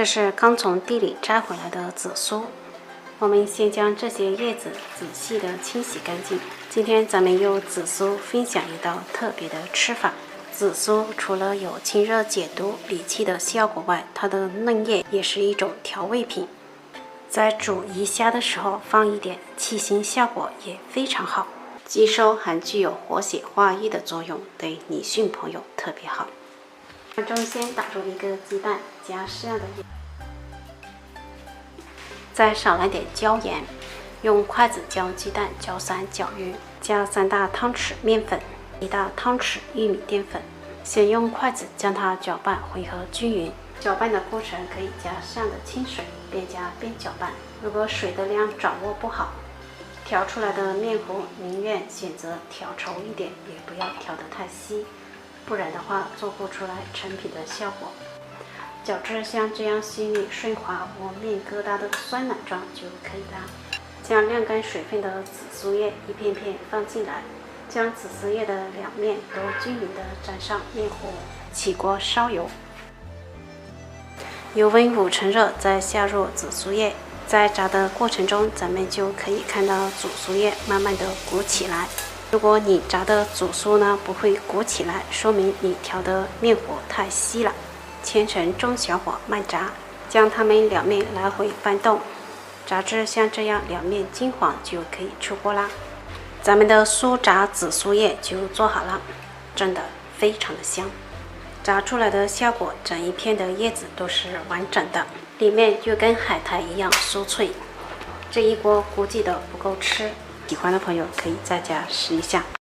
这是刚从地里摘回来的紫苏，我们先将这些叶子仔细的清洗干净。今天咱们用紫苏分享一道特别的吃法。紫苏除了有清热解毒、理气的效果外，它的嫩叶也是一种调味品。在煮鱼虾的时候放一点，去腥效果也非常好。鸡梢还具有活血化瘀的作用，对女性朋友特别好。中先打入一个鸡蛋，加适量的盐，再少来点椒盐，用筷子将鸡蛋搅散搅匀，加3大汤匙面粉，1大汤匙玉米淀粉，先用筷子将它搅拌混合均匀。搅拌的过程可以加适量的清水，边加边搅拌。如果水的量掌握不好，调出来的面糊宁愿选择调稠一点，也不要调得太稀，不然的话做不出来成品的效果。搅至像这样细腻顺滑无面疙瘩的酸奶状就可以了。将晾干水分的紫苏叶一片片放进来，将紫苏叶的两面都均匀地沾上面糊，起锅烧油，油温5成热，再下入紫苏叶。在炸的过程中，咱们就可以看到紫苏叶慢慢的鼓起来。如果你炸的紫苏呢不会鼓起来，说明你调的面糊太稀了。切成中小火慢炸，将它们两面来回翻动，炸至像这样两面金黄就可以出锅啦。咱们的酥炸紫苏叶就做好了，真的非常的香。炸出来的效果，整一片的叶子都是完整的，里面就跟海苔一样酥脆。这一锅估计的不够吃，喜欢的朋友可以在家试一下。